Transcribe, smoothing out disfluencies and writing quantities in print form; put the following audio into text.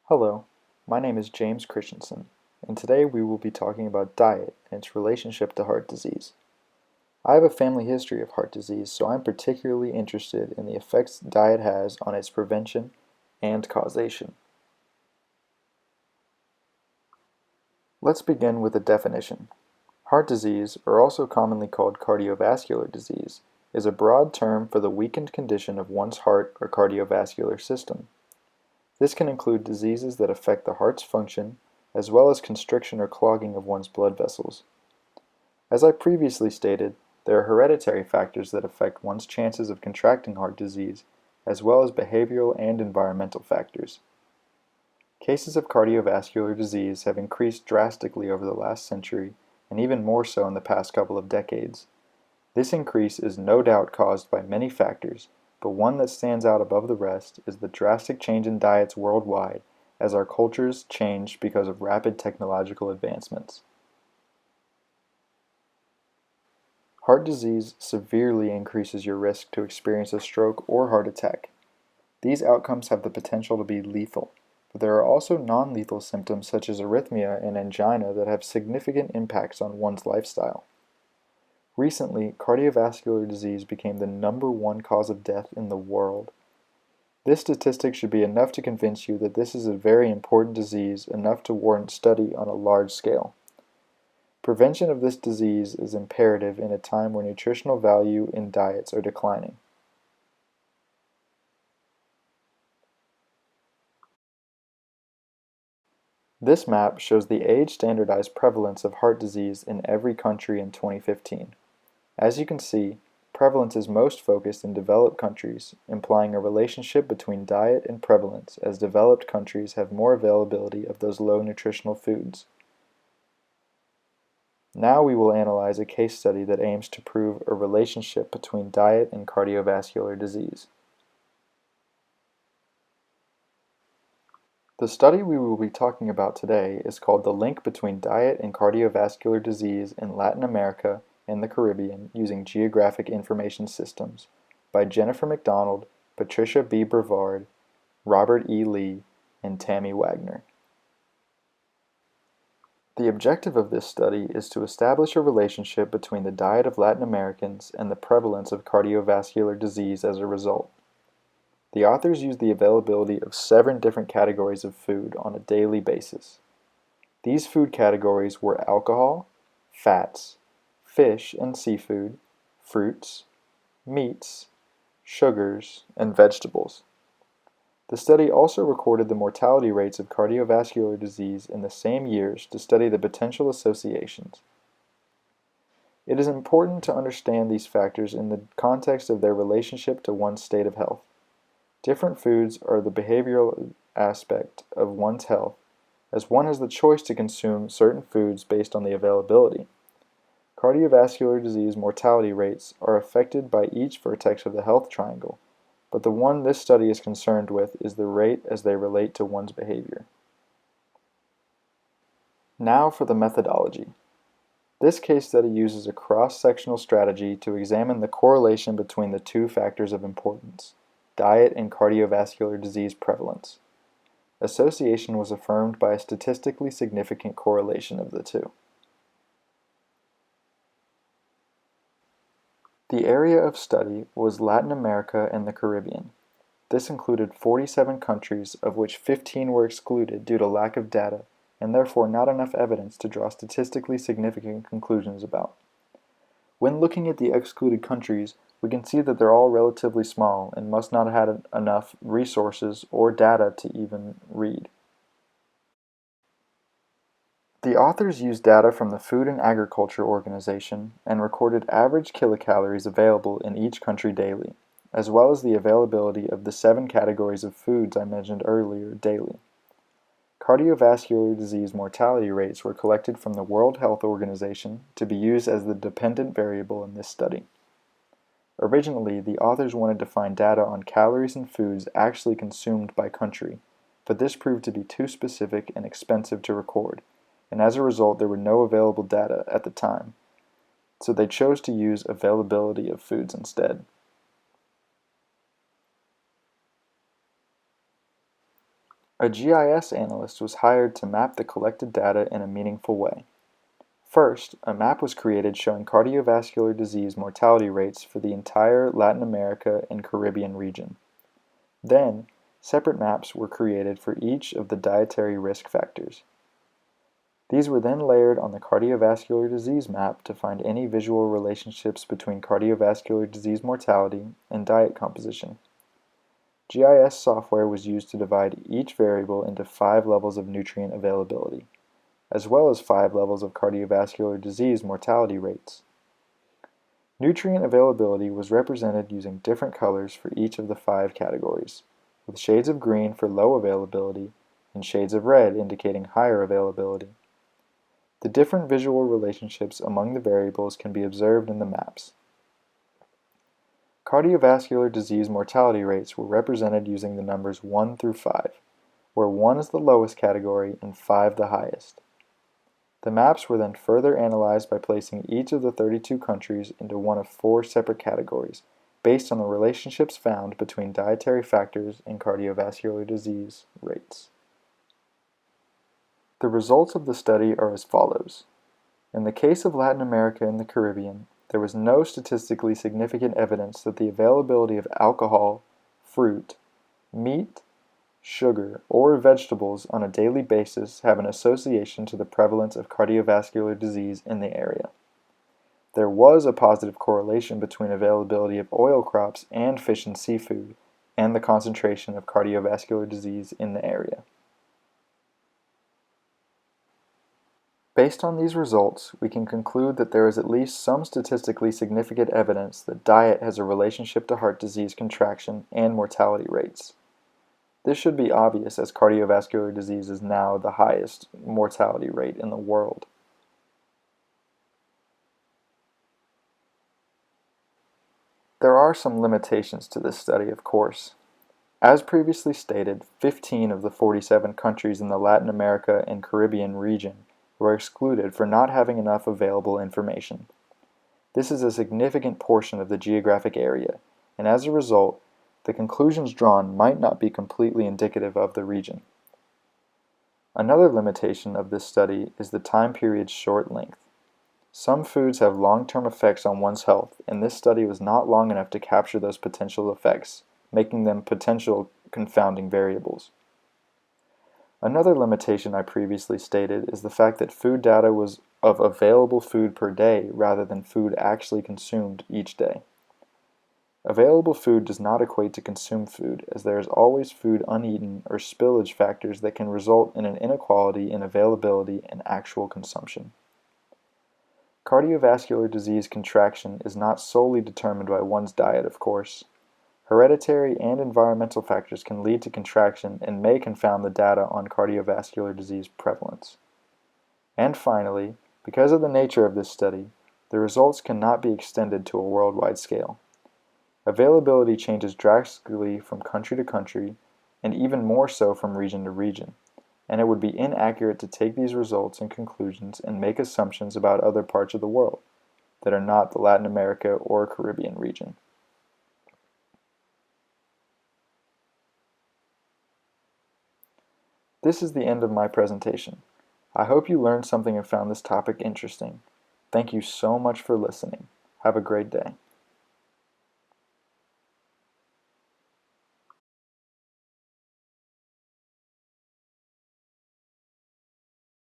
Hello, my name is James Christensen, and today we will be talking about diet and its relationship to heart disease. I have a family history of heart disease, so I'm particularly interested in the effects diet has on its prevention and causation. Let's begin with a definition. Heart disease, or also commonly called cardiovascular disease, is a broad term for the weakened condition of one's heart or cardiovascular system. This can include diseases that affect the heart's function, as well as constriction or clogging of one's blood vessels. As I previously stated, there are hereditary factors that affect one's chances of contracting heart disease, as well as behavioral and environmental factors. Cases of cardiovascular disease have increased drastically over the last century, and even more so in the past couple of decades. This increase is no doubt caused by many factors, but one that stands out above the rest is the drastic change in diets worldwide as our cultures change because of rapid technological advancements. Heart disease severely increases your risk to experience a stroke or heart attack. These outcomes have the potential to be lethal, but there are also non-lethal symptoms such as arrhythmia and angina that have significant impacts on one's lifestyle. Recently, cardiovascular disease became the #1 cause of death in the world. This statistic should be enough to convince you that this is a very important disease, enough to warrant study on a large scale. Prevention of this disease is imperative in a time where nutritional value in diets are declining. This map shows the age-standardized prevalence of heart disease in every country in 2015. As you can see, prevalence is most focused in developed countries, implying a relationship between diet and prevalence as developed countries have more availability of those low nutritional foods. Now we will analyze a case study that aims to prove a relationship between diet and cardiovascular disease. The study we will be talking about today is called The Link Between Diet and Cardiovascular Disease in Latin America and the Caribbean Using Geographic Information Systems by Jennifer McDonald, Patricia B. Brevard, Robert E. Lee, and Tammy Wagner. The objective of this study is to establish a relationship between the diet of Latin Americans and the prevalence of cardiovascular disease as a result. The authors used the availability of 7 different categories of food on a daily basis. These food categories were alcohol, fats, fish and seafood, fruits, meats, sugars, and vegetables. The study also recorded the mortality rates of cardiovascular disease in the same years to study the potential associations. It is important to understand these factors in the context of their relationship to one's state of health. Different foods are the behavioral aspect of one's health, as one has the choice to consume certain foods based on the availability. Cardiovascular disease mortality rates are affected by each vertex of the health triangle, but the one this study is concerned with is the rate as they relate to one's behavior. Now for the methodology. This case study uses a cross-sectional strategy to examine the correlation between the 2 factors of importance, diet and cardiovascular disease prevalence. Association was affirmed by a statistically significant correlation of the 2. The area of study was Latin America and the Caribbean. This included 47 countries, of which 15 were excluded due to lack of data, and therefore not enough evidence to draw statistically significant conclusions about. When looking at the excluded countries, we can see that they're all relatively small and must not have had enough resources or data to even read. The authors used data from the Food and Agriculture Organization and recorded average kilocalories available in each country daily, as well as the availability of the 7 categories of foods I mentioned earlier daily. Cardiovascular disease mortality rates were collected from the World Health Organization to be used as the dependent variable in this study. Originally, the authors wanted to find data on calories and foods actually consumed by country, but this proved to be too specific and expensive to record, and as a result there were no available data at the time, so they chose to use availability of foods instead. A GIS analyst was hired to map the collected data in a meaningful way. First, a map was created showing cardiovascular disease mortality rates for the entire Latin America and Caribbean region. Then, separate maps were created for each of the dietary risk factors. These were then layered on the cardiovascular disease map to find any visual relationships between cardiovascular disease mortality and diet composition. GIS software was used to divide each variable into 5 levels of nutrient availability, as well as 5 levels of cardiovascular disease mortality rates. Nutrient availability was represented using different colors for each of the 5 categories, with shades of green for low availability and shades of red indicating higher availability. The different visual relationships among the variables can be observed in the maps. Cardiovascular disease mortality rates were represented using the numbers 1 through 5, where 1 is the lowest category and 5 the highest. The maps were then further analyzed by placing each of the 32 countries into one of 4 separate categories, based on the relationships found between dietary factors and cardiovascular disease rates. The results of the study are as follows. In the case of Latin America and the Caribbean, there was no statistically significant evidence that the availability of alcohol, fruit, meat, sugar, or vegetables on a daily basis have an association to the prevalence of cardiovascular disease in the area. There was a positive correlation between availability of oil crops and fish and seafood and the concentration of cardiovascular disease in the area. Based on these results, we can conclude that there is at least some statistically significant evidence that diet has a relationship to heart disease contraction and mortality rates. This should be obvious as cardiovascular disease is now the highest mortality rate in the world. There are some limitations to this study, of course. As previously stated, 15 of the 47 countries in the Latin America and Caribbean region were excluded for not having enough available information. This is a significant portion of the geographic area, and as a result, the conclusions drawn might not be completely indicative of the region. Another limitation of this study is the time period's short length. Some foods have long-term effects on one's health, and this study was not long enough to capture those potential effects, making them potential confounding variables. Another limitation I previously stated is the fact that food data was of available food per day rather than food actually consumed each day. Available food does not equate to consumed food, as there is always food uneaten or spillage factors that can result in an inequality in availability and actual consumption. Cardiovascular disease contraction is not solely determined by one's diet, of course. Hereditary and environmental factors can lead to contraction and may confound the data on cardiovascular disease prevalence. And finally, because of the nature of this study, the results cannot be extended to a worldwide scale. Availability changes drastically from country to country, and even more so from region to region, and it would be inaccurate to take these results and conclusions and make assumptions about other parts of the world that are not the Latin America or Caribbean region. This is the end of my presentation. I hope you learned something and found this topic interesting. Thank you so much for listening. Have a great day.